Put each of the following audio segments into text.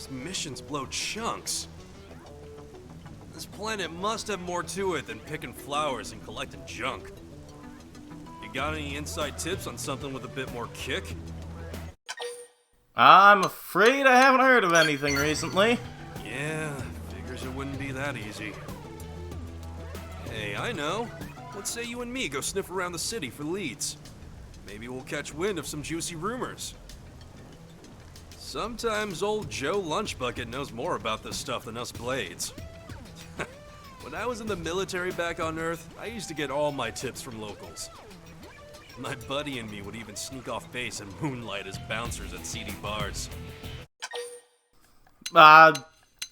These missions blow chunks. This planet must have more to it than picking flowers and collecting junk. You got any inside tips on something with a bit more kick? I'm afraid I haven't heard of anything recently. Yeah, figures it wouldn't be that easy. Hey, I know. Let's say you and me go sniff around the city for leads. Maybe we'll catch wind of some juicy rumors. Sometimes old Joe Lunchbucket knows more about this stuff than us Blades. When I was in the military back on Earth, I used to get all my tips from locals. My buddy and me would even sneak off base and moonlight as bouncers at seedy bars.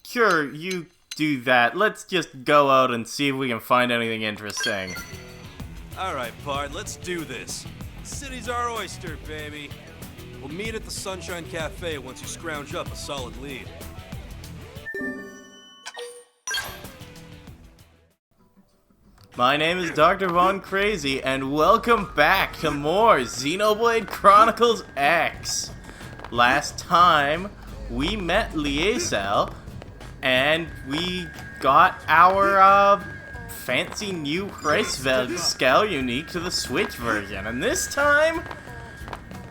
Sure, you do that. Let's just go out and see if we can find anything interesting. Alright, Bart, let's do this. The city's our oyster, baby. We'll meet at the Sunshine Cafe once you scrounge up a solid lead. My name is Dr. Von Crazy, and welcome back to more Xenoblade Chronicles X. Last time, we met Liesel, and we got our, fancy new Preisveld Scale unique to the Switch version. And this time,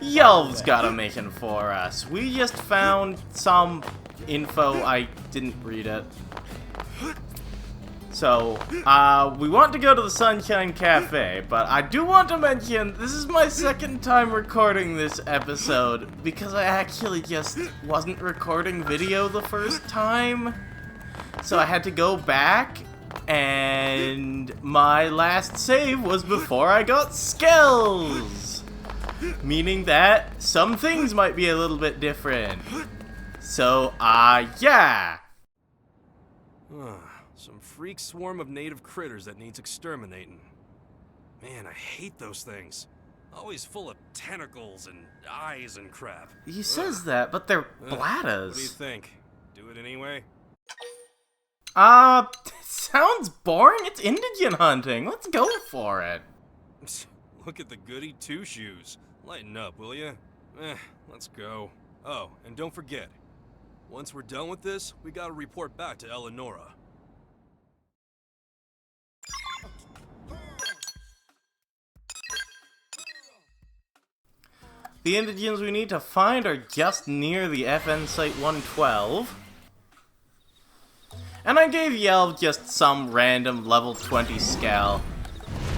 Yelv's got a mission for us. We just found some info, I didn't read it. So, we want to go to the Sunshine Cafe, but I do want to mention, this is my second time recording this episode, because I actually just wasn't recording video the first time. So I had to go back, and my last save was before I got skills! Meaning that some things might be a little bit different. So, yeah! Some freak swarm of native critters that needs exterminating. Man, I hate those things. Always full of tentacles and eyes and crap. He says that, but they're bladders. What do you think? Do it anyway? Sounds boring. It's indigent hunting. Let's go for it. Look at the goody two-shoes. Lighten up, will ya? Let's go. Oh, and don't forget, once we're done with this, we gotta report back to Eleonora. The indigents we need to find are just near the FN Site 112. And I gave Yelv just some random level 20 scale,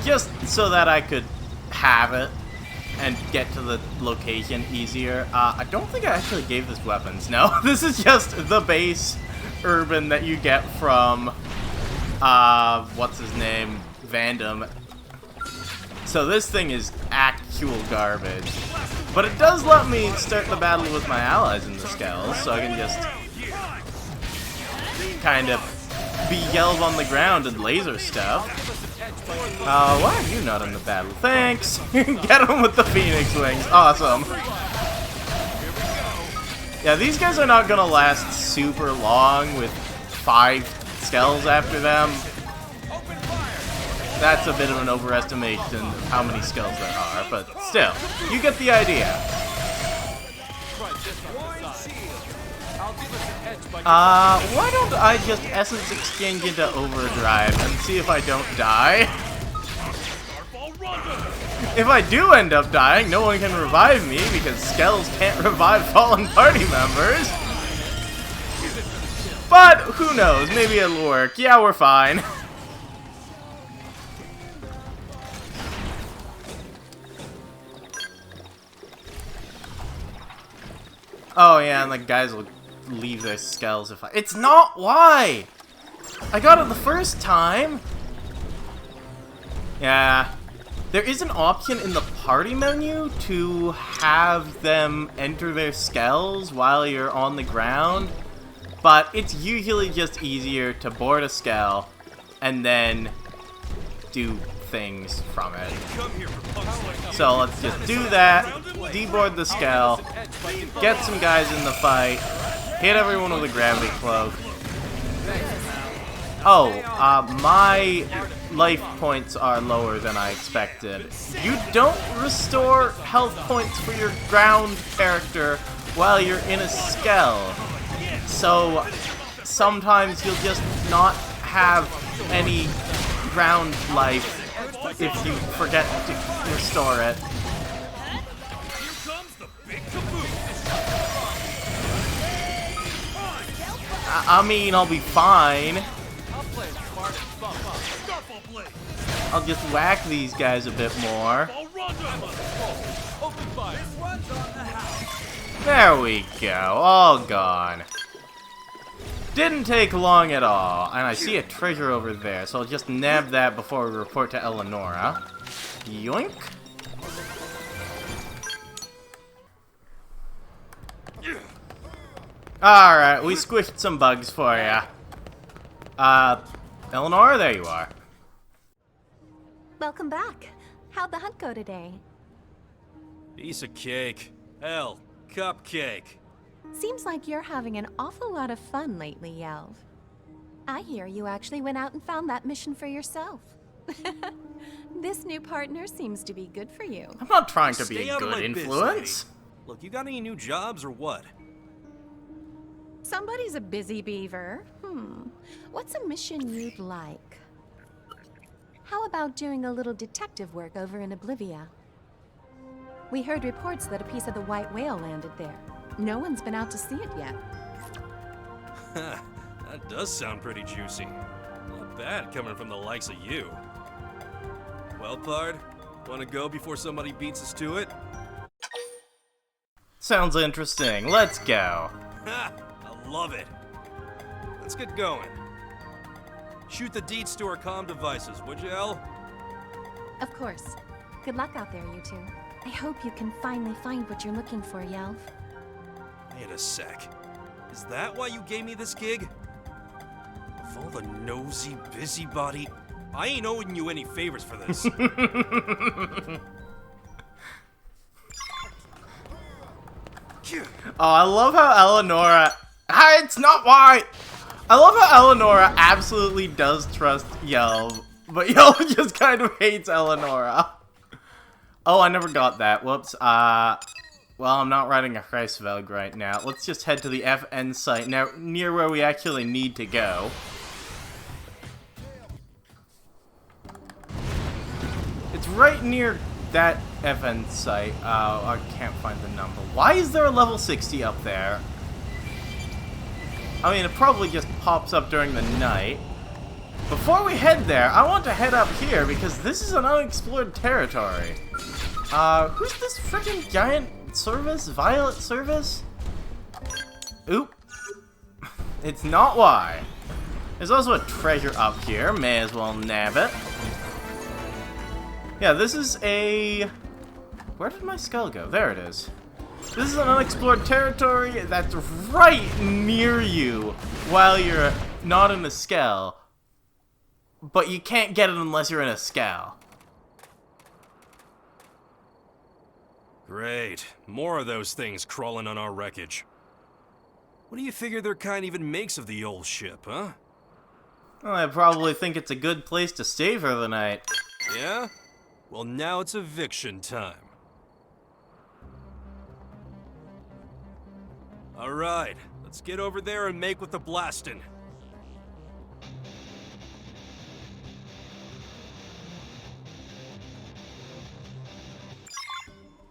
just so that I could have it and get to the location easier. I don't think I actually gave this weapons. No, this is just the base urban that you get from, what's his name, Vandam. So this thing is actual garbage. But it does let me start the battle with my allies in the scales, so I can just kind of be Yelv on the ground and laser stuff. Why are you not in the battle? Thanks! Get him with the Phoenix Wings. Awesome. Yeah, these guys are not gonna last super long with 5 skells after them. That's a bit of an overestimation of how many skells there are, but still, you get the idea. Why don't I just Essence Exchange into Overdrive and see if I don't die? If I do end up dying, no one can revive me because skells can't revive fallen party members. But who knows, maybe it'll work. Yeah, we're fine. Oh yeah, and the guys will leave their skells if I... It's not why! I got it the first time! Yeah. There is an option in the party menu to have them enter their skells while you're on the ground, but it's usually just easier to board a skell and then do things from it. So let's just do that, deboard the skell, get some guys in the fight, hit everyone with a gravity cloak. Oh, my life points are lower than I expected. You don't restore health points for your ground character while you're in a skell. So sometimes you'll just not have any ground life if you forget to restore it. I mean, I'll be fine. I'll just whack these guys a bit more. There we go, all gone. Didn't take long at all, and I see a treasure over there, so I'll just nab that before we report to Eleonora. Yoink. Alright, we squished some bugs for ya. Eleonora, there you are. Welcome back. How'd the hunt go today? Piece of cake. Hell, cupcake. Seems like you're having an awful lot of fun lately, Yelv. I hear you actually went out and found that mission for yourself. This new partner seems to be good for you. I'm not trying to be Stay a out of good my influence. biz, lady. Look, you got any new jobs or what? Somebody's a busy beaver. What's a mission you'd like? How about doing a little detective work over in Oblivia? We heard reports that a piece of the white whale landed there. No one's been out to see it yet. That does sound pretty juicy. Not bad coming from the likes of you. Well, Pard, wanna go before somebody beats us to it? Sounds interesting. Let's go. Ha! I love it. Let's get going. Shoot the deets to our comm devices, would you, El? Of course. Good luck out there, you two. I hope you can finally find what you're looking for, Yelv. Wait a sec. Is that why you gave me this gig? Of all the nosy busybody, I ain't owing you any favors for this. Oh, I love how Eleonora... It's not why! I love how Eleonora absolutely does trust Yelv, but Yelv just kind of hates Eleonora. Oh, I never got that. Whoops. Well, I'm not riding a Kreisveld right now. Let's just head to the FN site, now near where we actually need to go. It's right near that FN site. I can't find the number. Why is there a level 60 up there? I mean, it probably just pops up during the night. Before we head there, I want to head up here because this is an unexplored territory. Who's this freaking giant service? Violet service? Oop. It's not why. There's also a treasure up here. May as well nab it. Yeah, this is a... Where did my skull go? There it is. This is an unexplored territory that's right near you while you're not in a skull. But you can't get it unless you're in a skull. Great. More of those things crawling on our wreckage. What do you figure their kind even makes of the old ship, huh? Well, I probably think it's a good place to stay for the night. Yeah? Well, now it's eviction time. Alright, let's get over there and make with the blasting.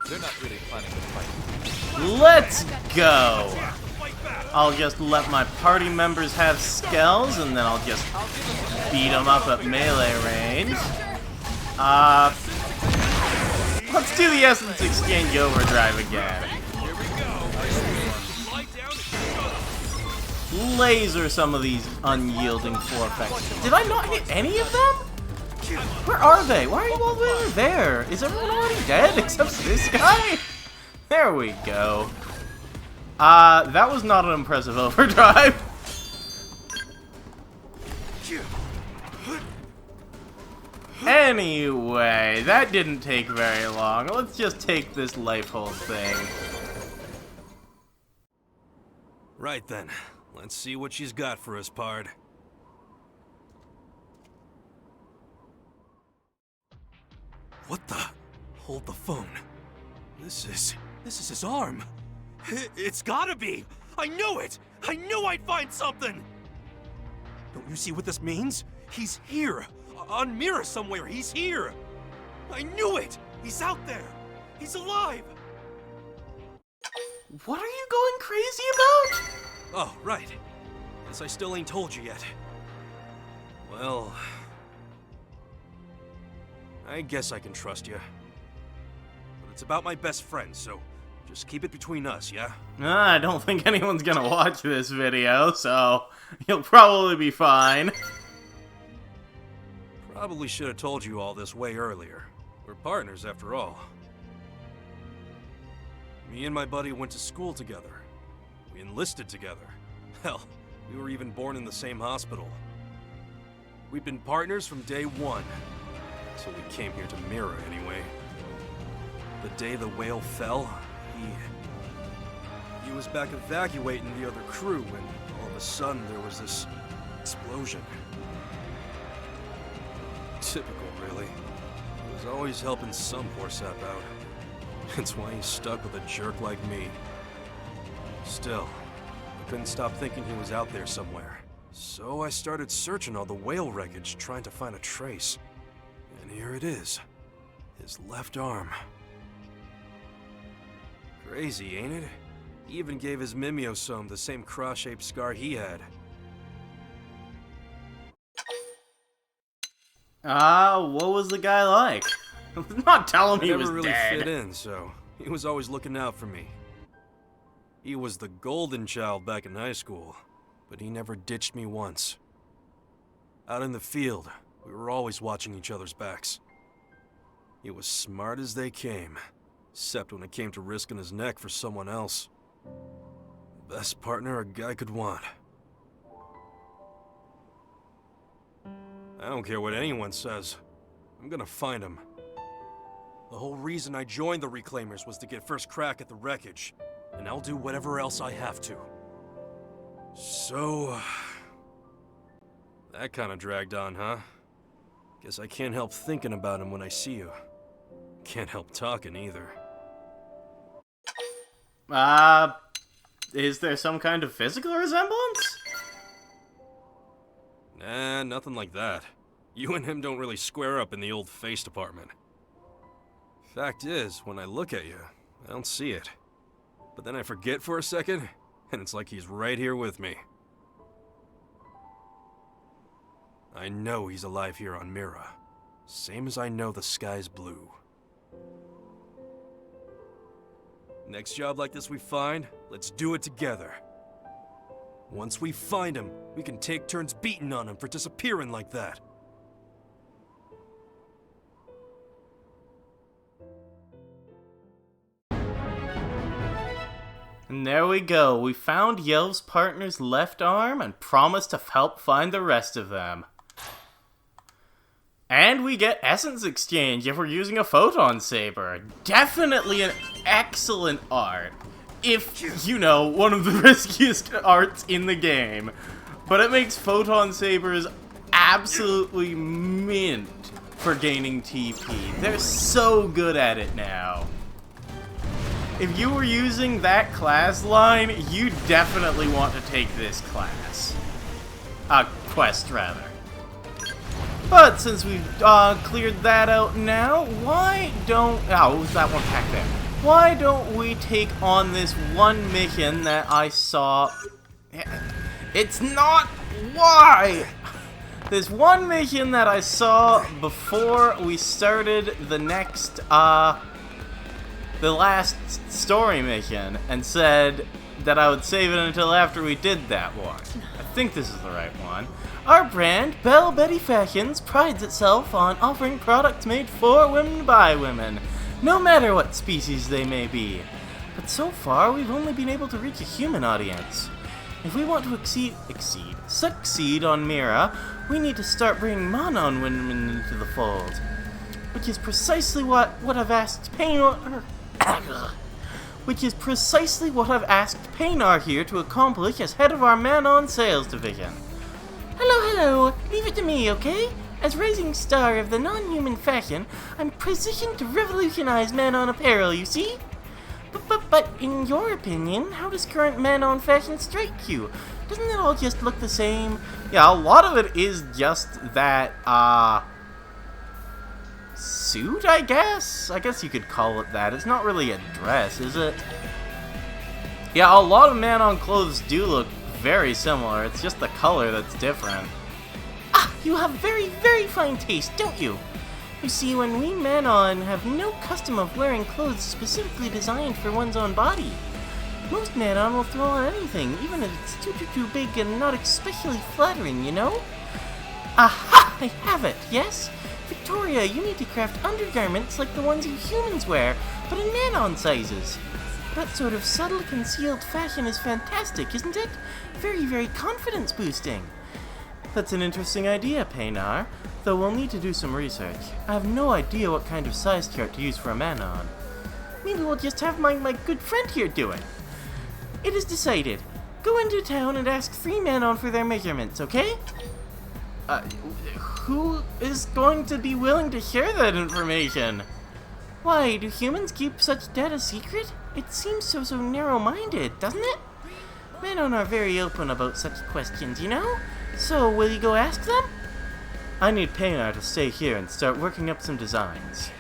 They're not really planning to fight. Let's go! I'll just let my party members have skells, and then I'll just beat them up at melee range. Let's do the Essence Exchange Overdrive again. Laser some of these unyielding Forfex. Did I not hit any of them? Where are they? Why are you all the way over there? Is everyone already dead except this guy? There we go. That was not an impressive overdrive. Anyway, that didn't take very long. Let's just take this life hold thing. Right then. Let's see what she's got for us, Pard. What the? Hold the phone. This is his arm. It's gotta be! I know it! I knew I'd find something! Don't you see what this means? He's here! On Mira somewhere, he's here! I knew it! He's out there! He's alive! What are you going crazy about? Oh, right. Guess I still ain't told you yet. Well... I guess I can trust you. But it's about my best friend, so just keep it between us, yeah? I don't think anyone's gonna watch this video, so you'll probably be fine. Probably should have told you all this way earlier. We're partners, after all. Me and my buddy went to school together. We enlisted together. Hell, we were even born in the same hospital. We've been partners from day one. So we came here to Mira, anyway. The day the whale fell, he was back evacuating the other crew when all of a sudden there was this explosion. Typical, really. He was always helping some poor sap out. That's why he's stuck with a jerk like me. Still, I couldn't stop thinking he was out there somewhere. So I started searching all the whale wreckage, trying to find a trace. And here it is. His left arm. Crazy, ain't it? He even gave his Mimiosome the same cross-shaped scar he had. What was the guy like? Not telling me he was never really dead. fit in, so he was always looking out for me. He was the golden child back in high school, but he never ditched me once. Out in the field, we were always watching each other's backs. He was smart as they came, except when it came to risking his neck for someone else. Best partner a guy could want. I don't care what anyone says. I'm gonna find him. The whole reason I joined the Reclaimers was to get first crack at the wreckage, and I'll do whatever else I have to. So... that kinda dragged on, huh? Guess I can't help thinking about him when I see you. Can't help talking either. Is there some kind of physical resemblance? Nah, nothing like that. You and him don't really square up in the old face department. Fact is, when I look at you, I don't see it. But then I forget for a second, and it's like he's right here with me. I know he's alive here on Mira. Same as I know the sky's blue. Next job like this we find, let's do it together. Once we find him, we can take turns beating on him for disappearing like that. And there we go. We found Yelv's partner's left arm and promised to help find the rest of them. And we get Essence Exchange if we're using a Photon Saber. Definitely an excellent art. If, you know, one of the riskiest arts in the game. But it makes Photon Sabers absolutely mint for gaining TP. They're so good at it now. If you were using that class line, you definitely want to take this class. Quest, rather. But since we've cleared that out now, why don't... oh, was that one back there? Why don't we take on this one mission that I saw... It's not... why? This one mission that I saw before we started the next, the last story mission, and said that I would save it until after we did that one. I think this is the right one. Our brand, Belle Betty Fashions, prides itself on offering products made for women by women, no matter what species they may be. But so far, we've only been able to reach a human audience. If we want to succeed on Mira, we need to start bringing Monon women into the fold. Which is precisely what I've asked Paynar... which is precisely what I've asked Paynar here to accomplish as head of our Manon sales division. Hello, leave it to me, okay? As rising star of the non-human fashion, I'm positioned to revolutionize Manon apparel, you see? But in your opinion, how does current man-on fashion strike you? Doesn't it all just look the same? Yeah, a lot of it is just that, suit, I guess? I guess you could call it that. It's not really a dress, is it? Yeah, a lot of man-on clothes do look very similar. It's just the color that's different. Ah, you have very, very fine taste, don't you? You see, when we man-on have no custom of wearing clothes specifically designed for one's own body. Most man-on will throw on anything, even if it's too big and not especially flattering, you know? Aha! I have it, yes? Victoria, you need to craft undergarments like the ones you humans wear, but in man-on sizes. That sort of subtle, concealed fashion is fantastic, isn't it? Very, very confidence-boosting. That's an interesting idea, Paynar, though we'll need to do some research. I have no idea what kind of size chart to use for a man-on. Maybe we'll just have my good friend here do it. It is decided. Go into town and ask 3 man-on for their measurements, okay? Who is going to be willing to share that information? Why, do humans keep such data secret? It seems so narrow-minded, doesn't it? Men are very open about such questions, you know? So, will you go ask them? I need Paynar to stay here and start working up some designs.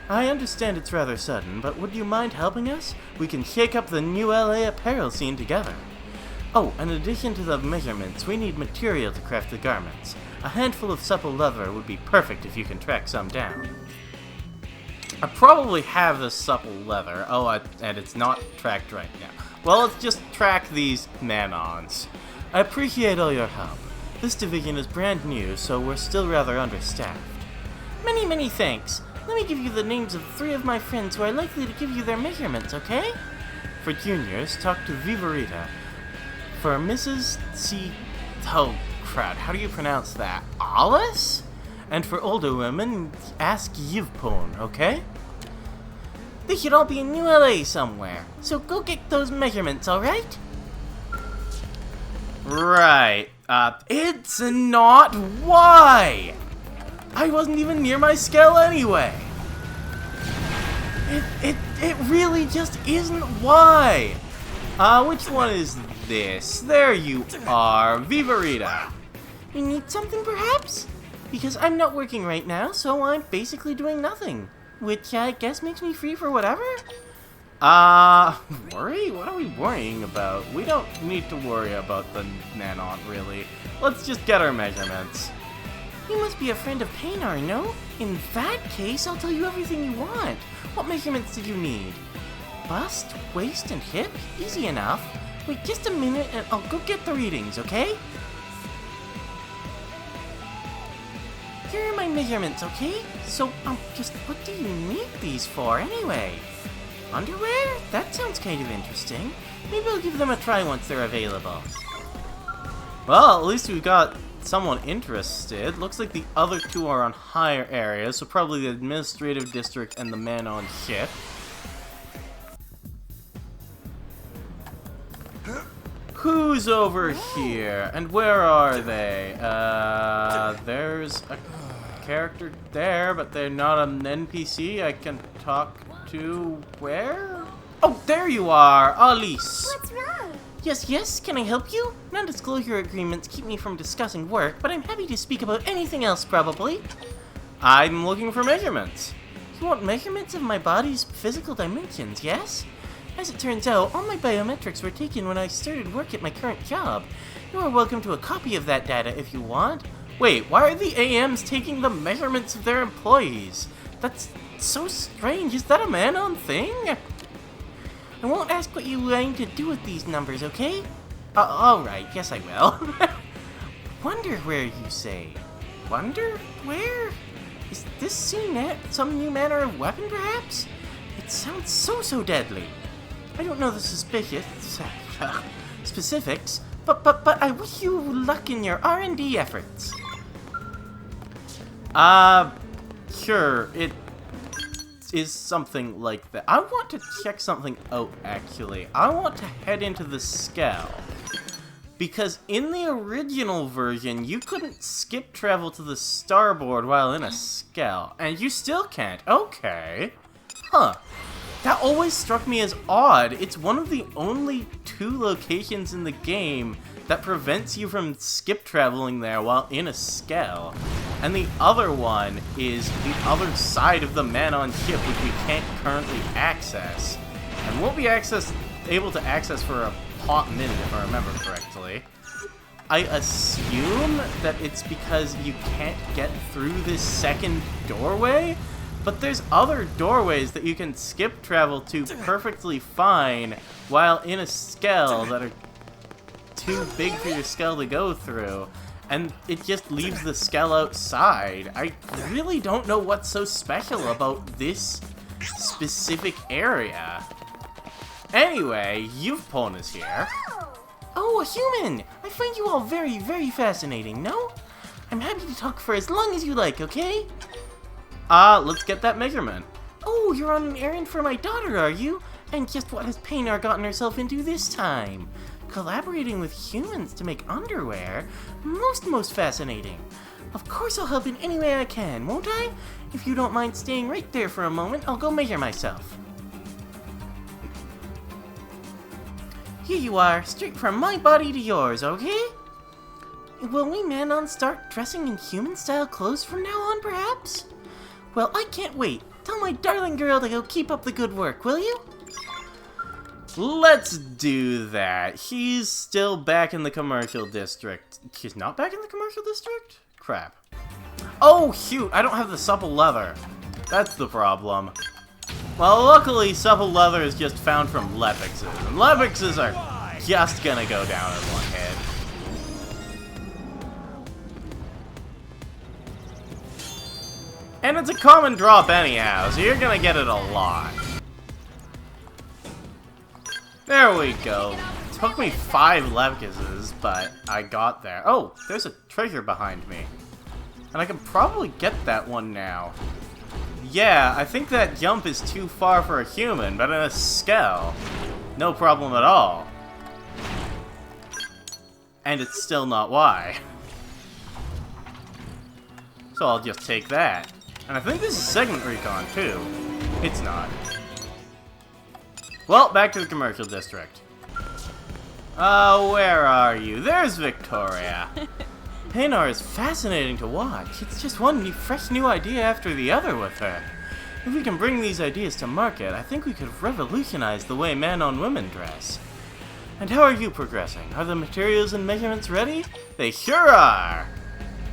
I understand it's rather sudden, but would you mind helping us? We can shake up the new LA apparel scene together. Oh, in addition to the measurements, we need material to craft the garments. A handful of supple leather would be perfect if you can track some down. I probably have the supple leather. Oh, and it's not tracked right now. Well, let's just track these man-ons. I appreciate all your help. This division is brand new, so we're still rather understaffed. Many thanks. Let me give you the names of 3 of my friends who are likely to give you their measurements, okay? For juniors, talk to Vivarita. For Mrs. C... Oh, crap. How do you pronounce that? Alice? And for older women, ask Yivpon, okay? They should all be in New LA somewhere, so go get those measurements, alright? Right. It's not why! I wasn't even near my scale anyway! It really just isn't why! Which one is this? There you are, Vivarita! You need something, perhaps? Because I'm not working right now, so I'm basically doing nothing. Which I guess makes me free for whatever? Worry? What are we worrying about? We don't need to worry about the man-on, really. Let's just get our measurements. You must be a friend of Paynar, no? In that case, I'll tell you everything you want. What measurements do you need? Bust, waist, and hip? Easy enough. Wait just a minute and I'll go get the readings, okay? Here are my measurements, okay? So, just what do you need these for anyway? Underwear? That sounds kind of interesting. Maybe I'll give them a try once they're available. Well, at least we got someone interested. Looks like the other 2 are on higher areas, so probably the administrative district and the man-on ship. Who's over here? And where are they? There's a character there, but they're not an NPC I can talk to. Where? Oh, there you are, Alice. What's wrong? Yes, can I help you? Non-disclosure agreements keep me from discussing work, but I'm happy to speak about anything else, probably. I'm looking for measurements. You want measurements of my body's physical dimensions, yes? As it turns out, all my biometrics were taken when I started work at my current job. You are welcome to a copy of that data if you want. Wait, why are the AMs taking the measurements of their employees? That's so strange. Is that a man-on thing? I won't ask what you aim to do with these numbers, okay? Alright, yes I will. Wonder where, you say? Wonder where? Is this some new manner of weapon, perhaps? It sounds so deadly. I don't know the specifics, but I wish you luck in your R&D efforts. Sure, it is something like that. I want to check something out, actually. I want to head into the Skell. Because in the original version, you couldn't skip travel to the starboard while in a Skell. And you still can't. Okay. Huh. That always struck me as odd. It's one of the only 2 locations in the game that prevents you from skip traveling there while in a skell. And the other one is the other side of the man-on ship, which we can't currently access. And won't be able to access for a hot minute, if I remember correctly. I assume that it's because you can't get through this second doorway, but there's other doorways that you can skip travel to perfectly fine while in a skell that are too big for your skell to go through, and it just leaves the skell outside. I really don't know what's so special about this specific area. Anyway, Yelv is here. Oh, a human! I find you all very, very fascinating, no? I'm happy to talk for as long as you like, okay? Let's get that measurement. Oh, you're on an errand for my daughter, are you? And just what has Paynar gotten herself into this time? Collaborating with humans to make underwear? Most fascinating. Of course I'll help in any way I can, won't I? If you don't mind staying right there for a moment, I'll go measure myself. Here you are, straight from my body to yours, okay? Will we man-on start dressing in human-style clothes from now on, perhaps? Well, I can't wait. Tell my darling girl to go keep up the good work, will you? Let's do that. She's still back in the commercial district. She's not back in the commercial district? Crap. Oh, shoot, I don't have the supple leather. That's the problem. Well, luckily, supple leather is just found from Lepixes, and Lepixes are just gonna go down in one hit. And it's a common drop anyhow, so you're gonna get it a lot. There we go. Took me 5 Lepixes, but I got there. Oh, there's a treasure behind me. And I can probably get that one now. Yeah, I think that jump is too far for a human, but in a skell, no problem at all. And it's still not Y. So I'll just take that. And I think this is segment recon too. It's not. Well, back to the commercial district. Where are you? There's Victoria. Paynar is fascinating to watch. It's just one fresh new idea after the other with her. If we can bring these ideas to market, I think we could revolutionize the way men-on-women dress. And how are you progressing? Are the materials and measurements ready? They sure are!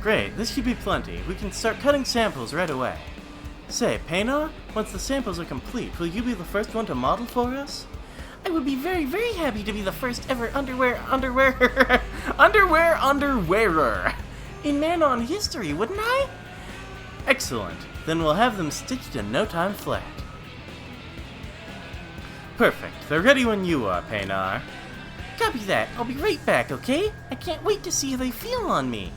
Great, this should be plenty. We can start cutting samples right away. Say, Paynar, once the samples are complete, will you be the first one to model for us? I would be very, very happy to be the first ever underwearer in man-on history, wouldn't I? Excellent. Then we'll have them stitched in no time flat. Perfect. They're ready when you are, Paynar. Copy that. I'll be right back, okay? I can't wait to see how they feel on me.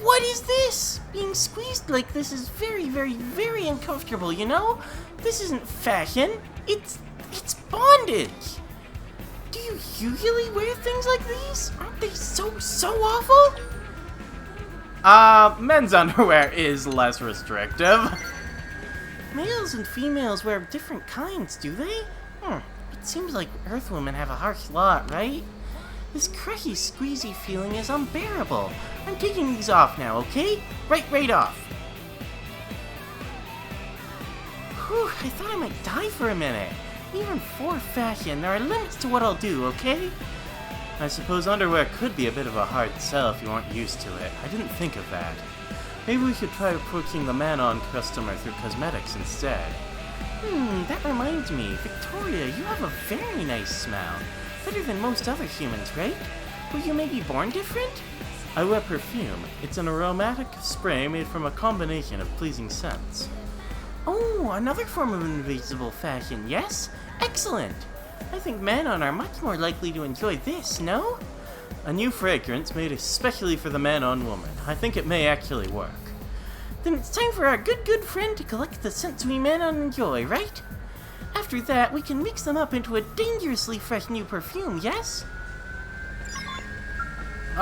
What is this? Being squeezed like this is very, very, very uncomfortable, you know? This isn't fashion. It's bondage. Do you usually wear things like these? Aren't they so awful? Men's underwear is less restrictive. Males and females wear different kinds, do they? It seems like Earthwomen have a harsh lot, right? This crushy, squeezy feeling is unbearable. I'm taking these off now, okay? Right off. Whew, I thought I might die for a minute. Even for fashion, there are limits to what I'll do, okay? I suppose underwear could be a bit of a hard sell if you aren't used to it. I didn't think of that. Maybe we should try approaching the man-on customer through cosmetics instead. That reminds me. Victoria, you have a very nice smell. Better than most other humans, right? Were you maybe born different? I wear perfume. It's an aromatic spray made from a combination of pleasing scents. Oh, another form of invisible fashion, yes? Excellent! I think man-on are much more likely to enjoy this, no? A new fragrance made especially for the man-on woman. I think it may actually work. Then it's time for our good friend to collect the scents we man-on enjoy, right? After that, we can mix them up into a dangerously fresh new perfume, yes?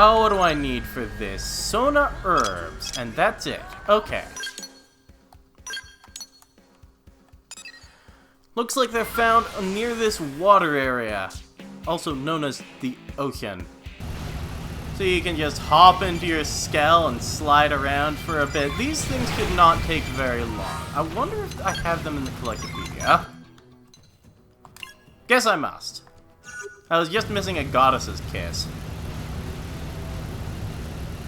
Oh, what do I need for this? Sona herbs, and that's it. Okay. Looks like they're found near this water area, also known as the ocean. So you can just hop into your Skell and slide around for a bit. These things could not take very long. I wonder if I have them in the Collectopedia. Guess I must. I was just missing a goddess's kiss.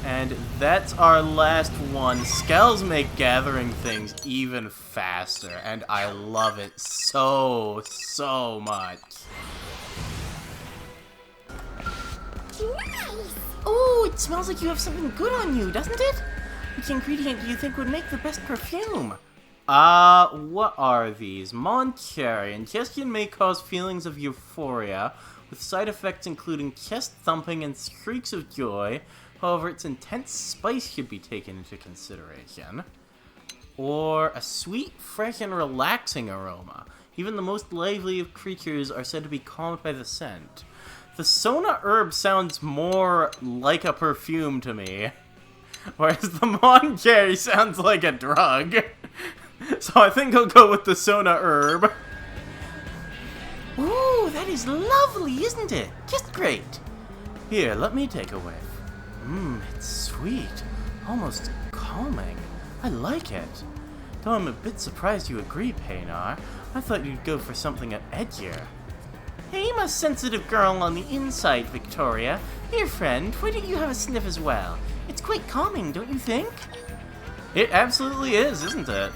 And that's our last one. Skells make gathering things even faster, and I love it so much. Nice! Oh, it smells like you have something good on you, doesn't it? Which ingredient do you think would make the best perfume? What are these? Moncherry. Ingestion may cause feelings of euphoria, with side effects including chest thumping and shrieks of joy. However, its intense spice should be taken into consideration. Or a sweet, fresh, and relaxing aroma. Even the most lively of creatures are said to be calmed by the scent. The Sona herb sounds more like a perfume to me, whereas the Moncherry sounds like a drug. So I think I'll go with the Sona herb. Ooh, that is lovely, isn't it? Just great. Here, let me take a whiff. It's sweet. Almost calming. I like it. Though I'm a bit surprised you agree, Paynar. I thought you'd go for something edgier. I'm a sensitive girl on the inside, Victoria. Here, friend, why don't you have a sniff as well? It's quite calming, don't you think? It absolutely is, isn't it?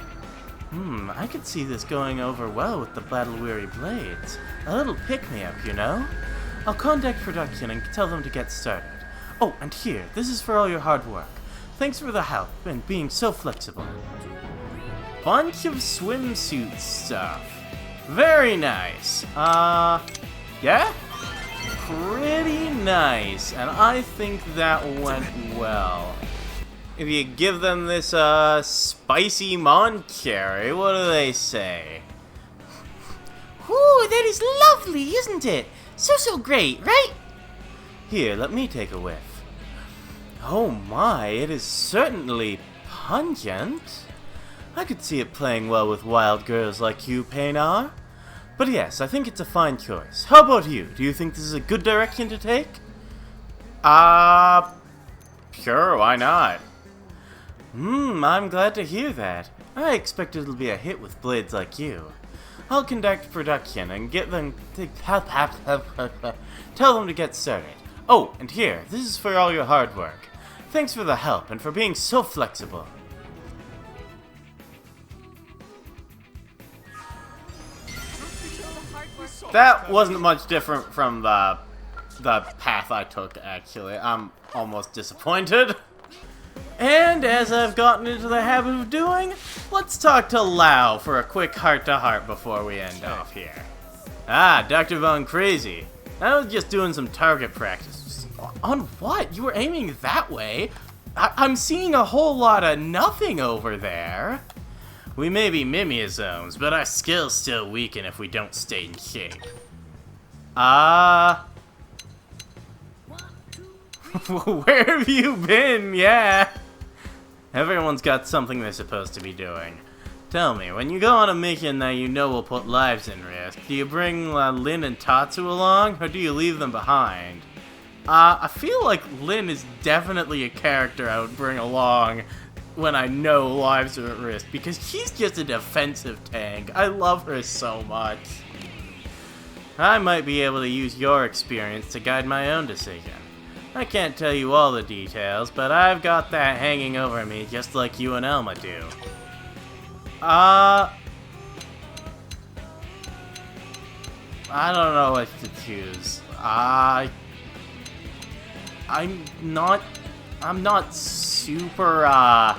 I could see this going over well with the battle-weary blades. A little pick-me-up, you know? I'll contact production and tell them to get started. Oh, and here, this is for all your hard work. Thanks for the help and being so flexible. Bunch of swimsuit stuff. Very nice. Yeah? Pretty nice. And I think that went well. If you give them this, spicy Moncherry, what do they say? Ooh, that is lovely, isn't it? So great, right? Here, let me take a whiff. Oh my, it is certainly pungent. I could see it playing well with wild girls like you, Paynar. But yes, I think it's a fine choice. How about you? Do you think this is a good direction to take? Sure, why not? I'm glad to hear that. I expect it'll be a hit with blades like you. I'll conduct production and get them to tell them to get started. Oh, and here, this is for all your hard work. Thanks for the help and for being so flexible. That wasn't much different from the path I took, actually. I'm almost disappointed. And as I've gotten into the habit of doing, let's talk to Lau for a quick heart-to-heart before we end off here. Dr. Von Crazy. I was just doing some target practice. On what? You were aiming that way? I'm seeing a whole lot of nothing over there. We may be Mimiosomes, but our skills still weaken if we don't stay in shape. Where have you been? Yeah. Everyone's got something they're supposed to be doing. Tell me, when you go on a mission that you know will put lives in risk, do you bring Lin and Tatsu along, or do you leave them behind? I feel like Lin is definitely a character I would bring along when I know lives are at risk, because she's just a defensive tank. I love her so much. I might be able to use your experience to guide my own decision. I can't tell you all the details, but I've got that hanging over me just like you and Elma do. I don't know what to choose. I'm not super,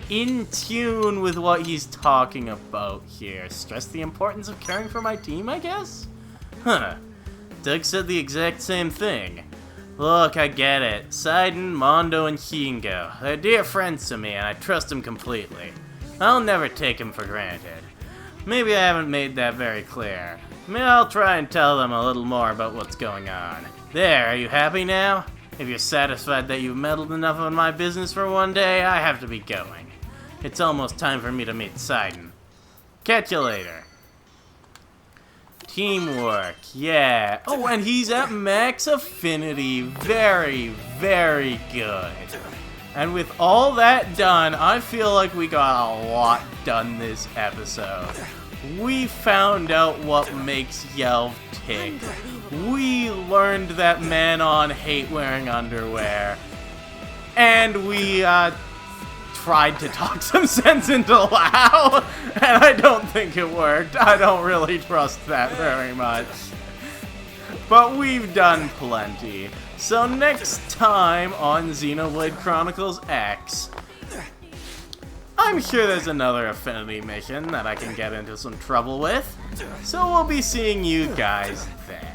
in tune with what he's talking about here. Stress the importance of caring for my team, I guess? Huh. Doug said the exact same thing. Look, I get it. Seiden, Mondo, and Shingo. They're dear friends to me, and I trust them completely. I'll never take them for granted. Maybe I haven't made that very clear. Maybe I'll try and tell them a little more about what's going on. There, are you happy now? If you're satisfied that you've meddled enough in my business for one day, I have to be going. It's almost time for me to meet Sidon. Catch you later. Teamwork, yeah. Oh, and he's at max affinity. Very, very good. And with all that done, I feel like we got a lot done this episode. We found out what makes Yelv tick. We learned that men-on hate wearing underwear. And we, tried to talk some sense into Lau, and I don't think it worked. I don't really trust that very much. But we've done plenty. So next time on Xenoblade Chronicles X, I'm sure there's another affinity mission that I can get into some trouble with. So we'll be seeing you guys then.